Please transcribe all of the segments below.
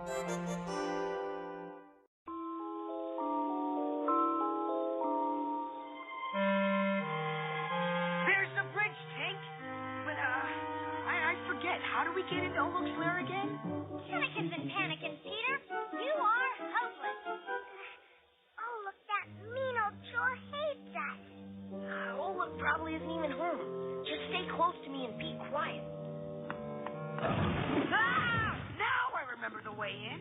There's the bridge, Tink. But, I forget. How do we get into Olok's lair again? Silicons and panicking, Peter. You are hopeless. Oh, look, that mean old troll hates us. Olok probably isn't even home. Just stay close to me and be quiet. Ah! Now I remember the way in.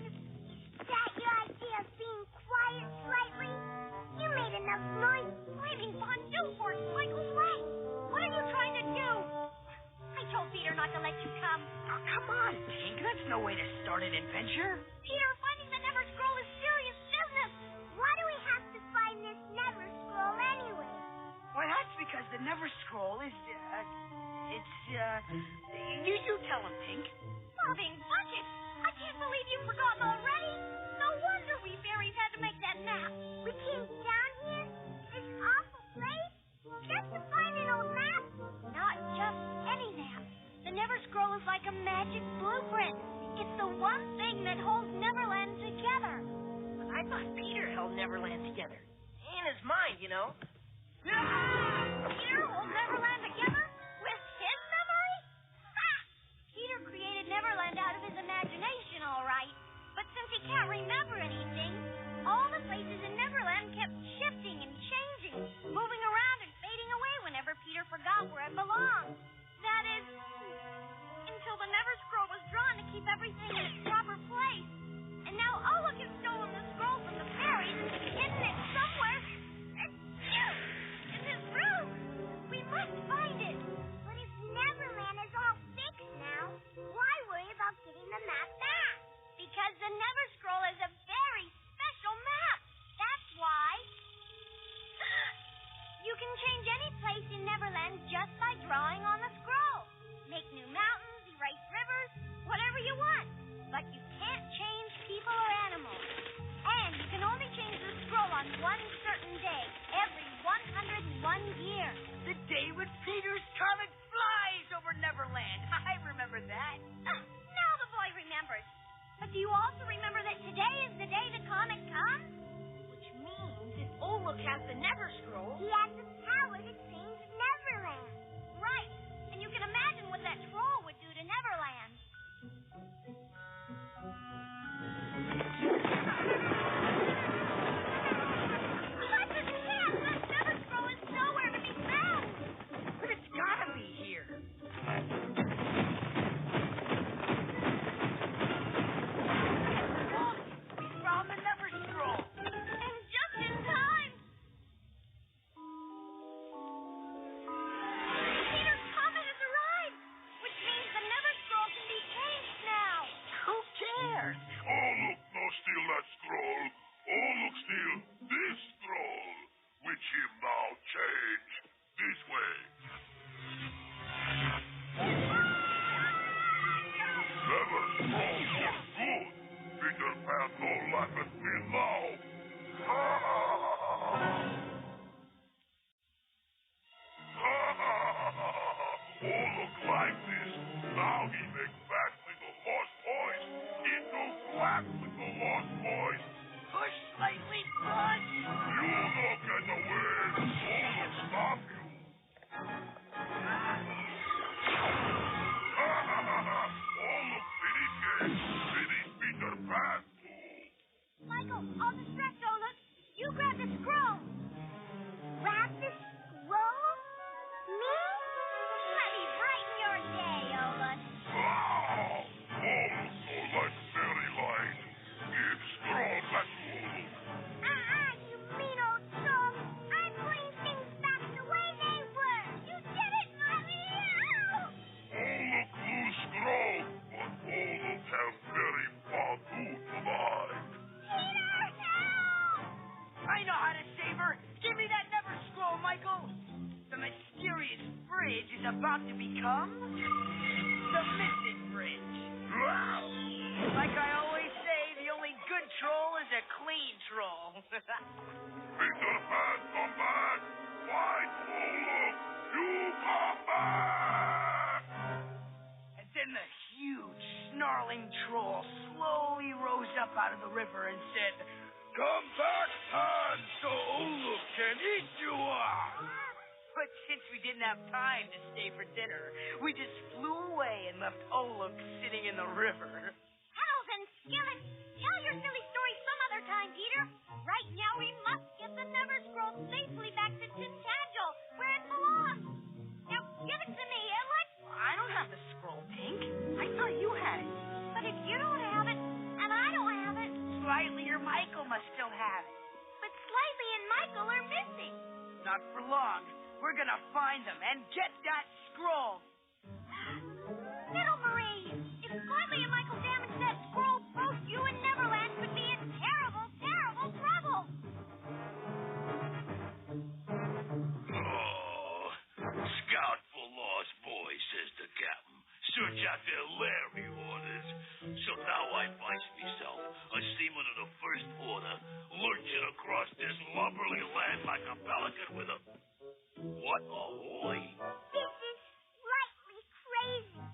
Is that your idea of being quiet slightly? You made enough noise Flaming fondue force Michael's way. What are you trying to do? I told Peter not to let you come. Oh, come on, Tink. That's no way to start an adventure. Peter, finding the Neverscroll is serious business. Why do we have to find this Neverscroll anyway? Why, that's because the Neverscroll is, you tell him, Tink. Bobbing buckets. I can't believe you've forgotten already. No wonder we fairies had to make that map. We came down here, this awful place, just to find an old map? Not just any map. The Neverscroll is like a magic blueprint. It's the one thing that holds Neverland together. I thought Peter held Neverland together. In his mind, you know. Peter holds Neverland together with his memory? Ha! Peter created Neverland out of his imagination, all right. But since he can't remember anything, all the places in Neverland kept shifting and changing, moving around and fading away whenever Peter forgot where it belonged. That is, until the Neverscroll was drawn to keep everything in its proper place. And now Olok has stolen the scroll from the fairies, hidden it somewhere, in his room. We must find it. But if Neverland is all fixed now, why worry about getting the map back? Because the Neverscroll is a very special map. That's why. You can change any place in Neverland just by drawing on the scroll. Make new mountains, erase rivers, whatever you want. But you can't change people or animals. And you can only change the scroll on one certain day, every 101 years. The day when Peter's comet flies over Neverland. I remember that. Now the boy remembers. But do you also remember that today is the day the comet comes? Which means if Olok has the Neverscroll, He has the power to change Neverland. Right. And you can imagine what that troll would do to Neverland. But the cat, that Neverscroll is nowhere to be found. but it's gotta be here. Look, we found the Neverscroll. And just in time. Peter's comet has arrived, which means the Neverscroll can be changed now. Who cares? Olok no steal that scroll. Olok steal this scroll, which him now change this way. Never scroll for good. Peter Pan no laugh at me now. Ha ha ha ha. Olok like this. Now he make back with the lost boys. Into black with the lost boys. Push slightly, push. You look at the way. Olok stop you. Olok finish it. Finish Peter Pan too. Michael, I'll distract Olok. You grab the scroll. Grab the scroll? Me? Let me brighten your day, Olok. Olok no like fairy light. Give scroll back to Olok. You mean old troll. I'm putting things back the way they were. You did it, Mommy. Olok lose scroll, but Olok have very fondue tonight. Peter, help! I know how to save her. Give me that Neverscroll, Michael. The mysterious bridge is about to become the missing bridge. Like I always say, the only good troll is a clean troll. Peter Pan, come back! Fight Olok! You come back! And then the huge, snarling growling troll slowly rose up out of the river and said, Come back, Pan, so Olaf can eat you up. but since we didn't have time to stay for dinner, we just flew away and left Olaf sitting in the river. Kettles and skillets, tell your silly story some other time, Peter. Right now we must get the Neverscroll safely back to Tintagel, where it belongs. Now give it to me, Edward. I don't have the scroll, Pink. I thought you had it. But if you don't have it, and I don't have it, Slightly or Michael must still have it. but Slightly and Michael are missing. Not for long. We're gonna find them and get that scroll. Little Marie, if Slightly and Michael damage that scroll, both you and Neverland could be in terrible, terrible trouble. Oh, scout for lost boys, says the captain. Search out their Larry orders. So now I find myself, a seaman of the first order, lurching across this lubberly land like a pelican with a... What ahoy? This is slightly crazy.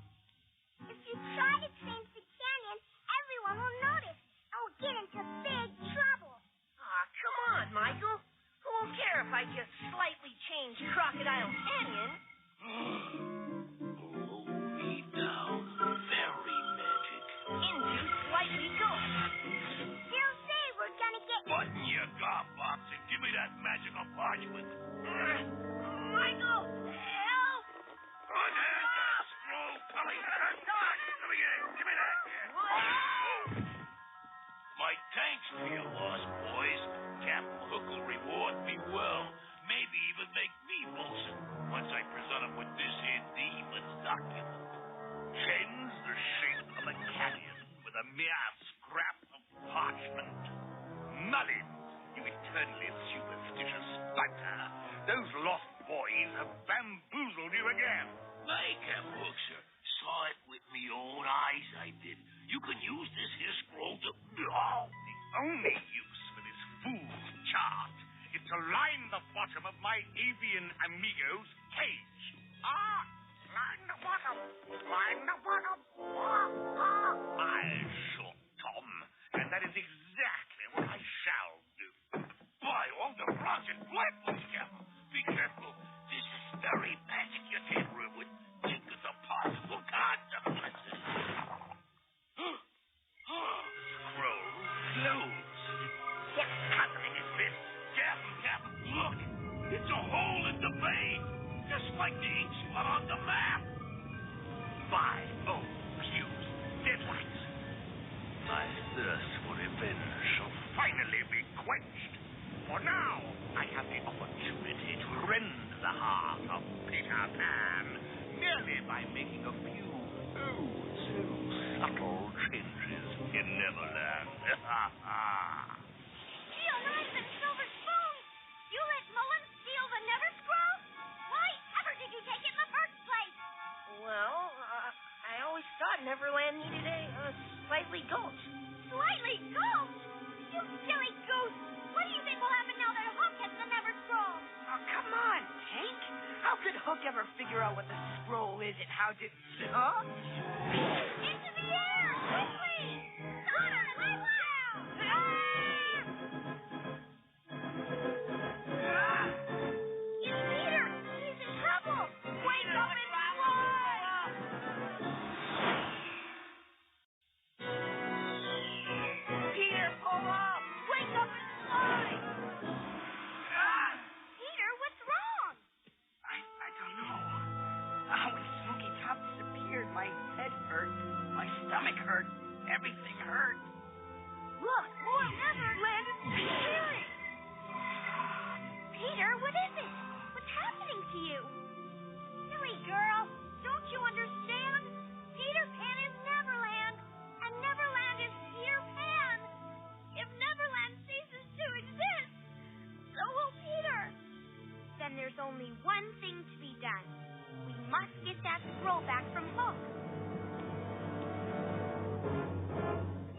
If you try to change the canyon, everyone will notice and we'll get into big trouble. Aw, come on, Michael. Who won't care if I just slightly change Crocodile Canyon? Blow me down, fairy magic. Into Slightly Ghost. They'll say we're gonna get... Button your golf box and give me that magical parchment. Michael, help! Unhand that scroll, Tully. Come on, let me get it. Give me that. My thanks to you, lost boys. Captain Hook will reward me well. Maybe even make me bosun once I present him with this here demon's document. Cleanse the shape of a canyon with a mere scrap of parchment. Mullins, you eternally superstitious spectre. Those lost boys have bamboozled you again. My Captain Hook, sir. Saw it with me own eyes, I did. You can use this here scroll to... Oh, the only use for this fool's chart is to line the bottom of my avian amigo's cage. Line the bottom. Line the bottom. I'll shoot Tom, and that is exactly what I shall do. By all the rotten blackness, Captain. Be careful. This is very magic you can't ruin with fingers apart. Oh, God, the blessed. Scroll closed. What happening is this? Captain, look. It's a hole in the vein. Just like the ink spot on the map. My own fuse deadlights. My thirst for revenge shall finally be quenched. For now, I have the opportunity to rend the heart of Peter Pan merely by making a few so subtle changes in Neverland. Steel knives and silver spoons! You let Mullen steal the Neverscroll? Why ever did you take it in the first place? Well, I always thought Neverland needed a Slightly Ghost. Slightly ghost? You silly goose! What do you think will happen now that Hook has the Neverscroll? Oh, come on, Tank. How could Hook ever figure out what the scroll is and how to... Huh? Into the air! Quickly! Connor, my wow! It's Peter! He's in trouble! Wake up and fly! Peter, pull up! Wake up and fly! Peter, what's wrong? I don't know. When Smoky Top disappeared, my head hurt, my stomach hurt, everything hurt. Look, more Neverland is disappearing! Peter, what is it? What's happening to you? Silly girl, don't you understand? Peter Pan is Neverland, and Neverland is Peter Pan. If Neverland ceases to exist, so will Peter. Then there's only one thing to be done. We must get that scroll back from Hook.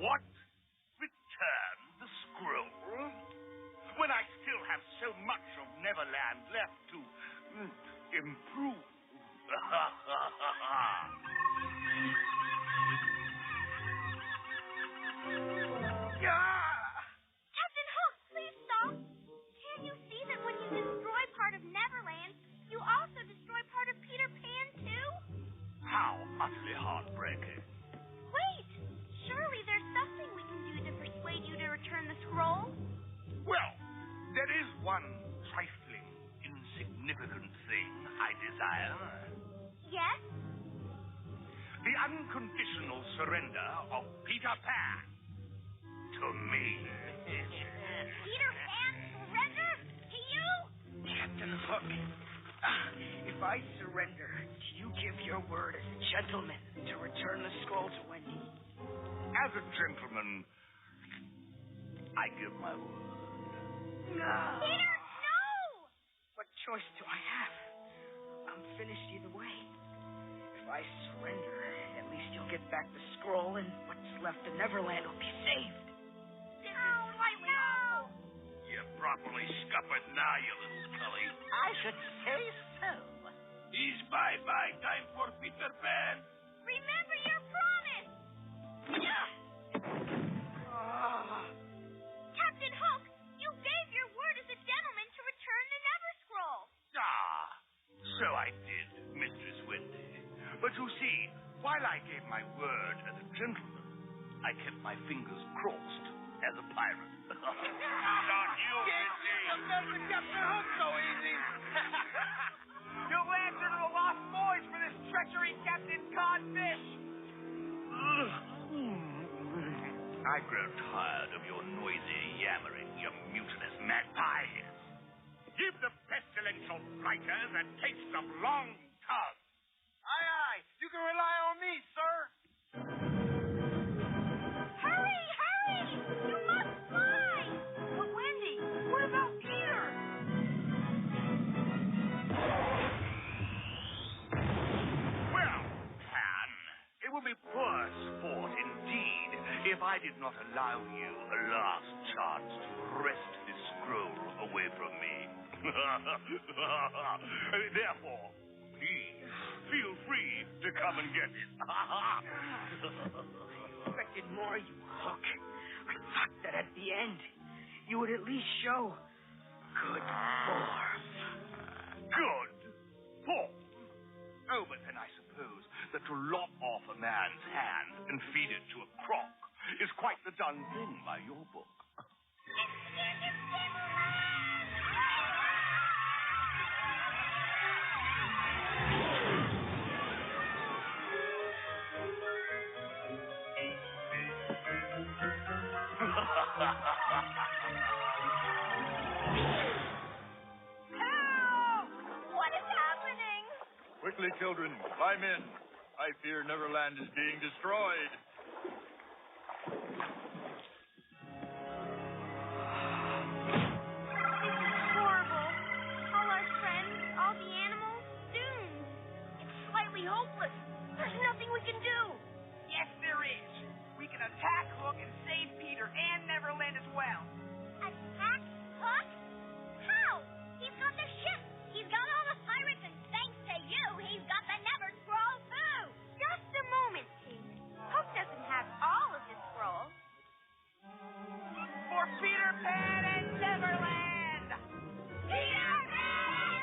What? Return the scroll? When I still have so much of Neverland left to improve. unconditional surrender of Peter Pan to me. Peter Pan surrender to you? Captain Hook, if I surrender, do you give your word as a gentleman to return the scroll to Wendy? As a gentleman, I give my word. No! Peter, no! What choice do I have? I'm finished either way. If I surrender, at least you'll get back the scroll, and what's left of Neverland will be saved. No! You're properly scuppered now, you little cully. I should say so. It's bye-bye time for Peter Pan. Remember your promise! Captain Hook, you gave your word as a gentleman to return the Neverscroll. So I did, Mistress Wendy. But you see, while I gave my word as a gentleman, I kept my fingers crossed as a pirate. Not you, Missy. Captain Hook so easy. You'll answer to the Lost Boys for this treachery, Captain Codfish. I grow tired of your noisy yammering, you mutinous magpie. Give the pestilential blighters a taste of long tongue. Aye, aye. You can rely on me, sir. Hurry, hurry! You must fly! But Wendy, what about Peter? Well, Pan, it would be poor sport indeed if I did not allow you a last chance to wrest this scroll away from me. Therefore, please feel free to come and get it. Expected more, you Hook. I thought that at the end, you would at least show good form. Good form. Oh, but then I suppose that to lop off a man's hand and feed it to a croc is quite the done thing by your book. Help! What is happening? Quickly, children, climb in. I fear Neverland is being destroyed. This is horrible. All our friends, all the animals, doomed. It's slightly hopeless. There's nothing we can do. Yes, there is. We can attack Hook and save Peter and Neverland as well. Attack Hook? How? He's got the ship. He's got all the pirates, and thanks to you, he's got the Neverscroll, too. Just a moment, Pete. Hook doesn't have all of the scroll. For Peter Pan and Neverland! Peter Pan!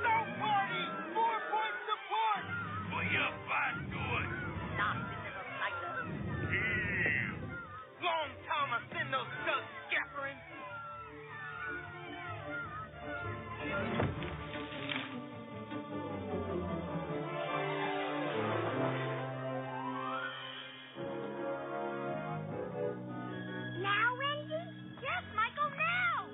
No party! 4-point support! For your fine good. Nasty little blighters. Long time I've seen those thugs scampering. Now, Wendy? Yes, Michael, now!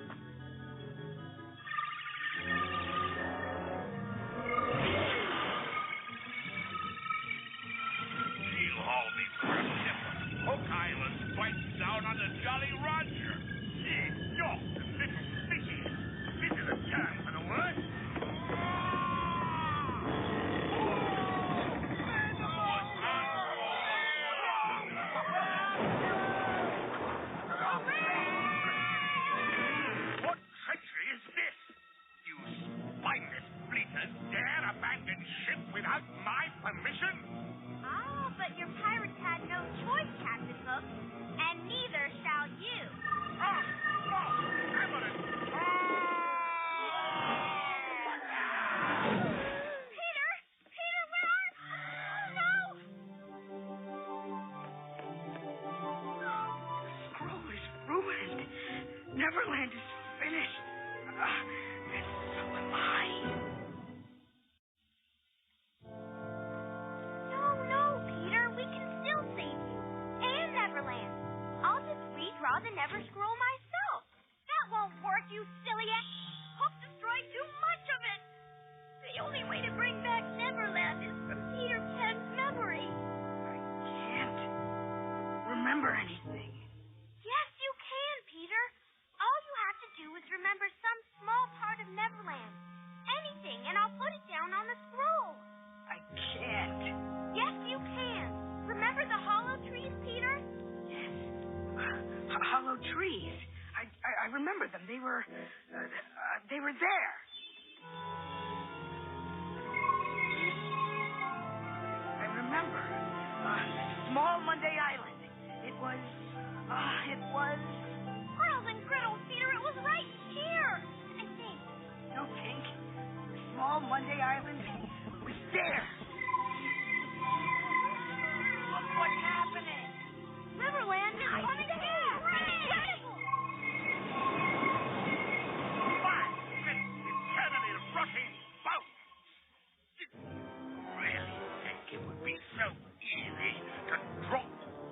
She'll haul me for a ship. Hook Island bites down on the Jolly Roger. You're the little fishies. This is a turn for the worst. What treachery is this? You spineless bleaters dare abandon ship without my permission? Oh, but your pirates had no choice, Captain Hook, and neither shall you. Peter! Peter, where are you? No! Scroll is ruined. Neverland is finished. And so am I. the Neverscroll myself. That won't work, you silly ass. Hook destroyed too much of it. The only way to bring back Neverland is from Peter Pan's memory. I can't remember anything. Yes, you can, Peter. All you have to do is remember some small part of Neverland. Anything, and I'll put it down on the scroll. I can't. Yes, you can. Remember the hollow trees, Peter? Yes. Hollow trees. I remember them. They were there. I remember. Small Monday Island. It was. Pearls and griddles, Peter. It was right here. I think. No, Tink. Small Monday Island was there. Look what's happening. Neverland is coming back. Incredible. Fine! Eternally rushing boats! You really think it would be so easy to drop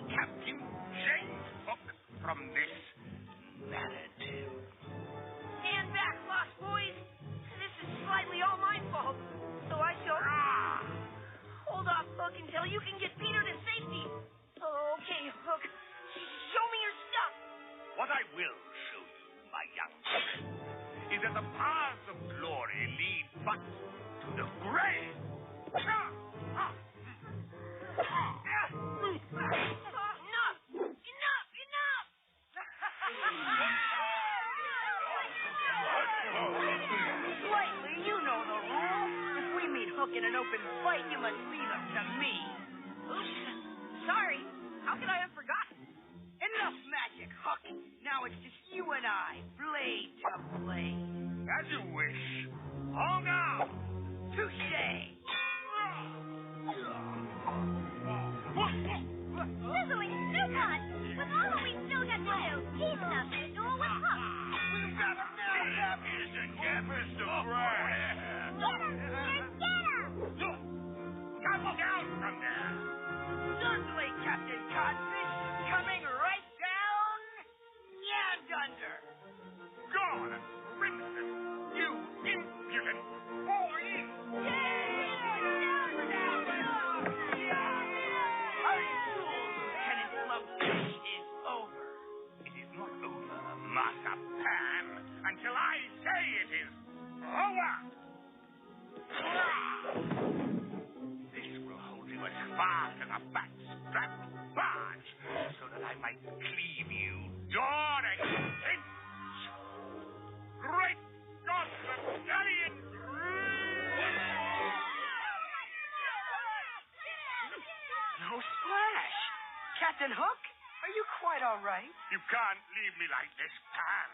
Captain James Hook from this narrative? Stand back, Lost Boys. This is slightly all my fault. So I shall hold off Hook until you can get Peter to safety. Okay, Hook. Show me your stuff. What I will show you, my young friend, is that the paths of glory lead but to the grave. Slightly, you know the rule. If we meet Hook in an open fight, you must leave him to me. Oops. Sorry. How could I have forgotten? Enough magic, Hook. Now it's just you and I, blade to blade. As you wish. Hold on. Touche. Sizzling soup hot. With all that we still got to do, he's nothing to do with Hook. We've got him now, Captain. Get Mr. Brad. Get him, Peter. Get him. Come down from there. Certainly, Captain Codfish. Coming right down and under. Gone, Crimson. You impudent boy. Our duel, Lieutenant Lovefish, is over. It is not over, Master Pan, until I say it is over. This will hold you as fast as a backstrapped barge, so that I might cleave you door and hinge. Great God, Italian! No splash. Captain Hook, are you quite all right? You can't leave me like this, Pan.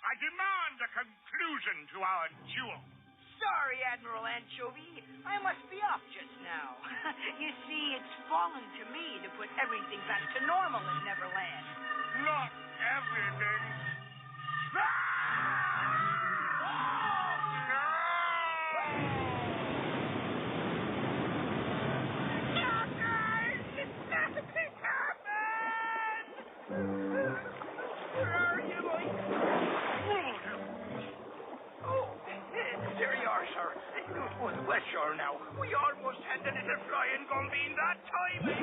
I demand a conclusion to our duel. Sorry, Admiral Anchovy. I must be off just now. You see, it's fallen to me to put everything back to normal in Neverland. Not everything. There you are, sir. Well, sure now. We almost had the little flying gombeen that time. Hurry,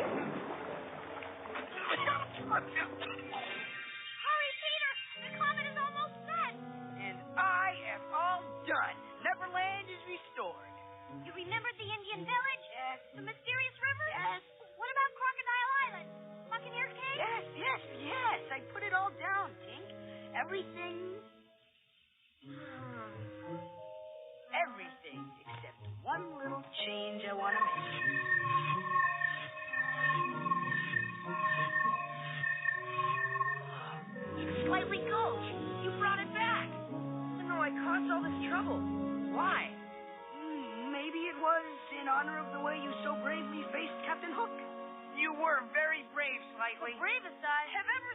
Peter. The comet is almost set. And I am all done. Neverland is restored. You remembered the Indian village? Yes. The mysterious river? Yes. What about Crocodile Island? Buccaneer Cave? Yes. I put it all down, Tink. Everything except one little change I want to make. Slightly coach. You brought it back. Even though I caused all this trouble. Why? Maybe it was in honor of the way you so bravely faced Captain Hook. You were very brave, Slightly. The bravest I have ever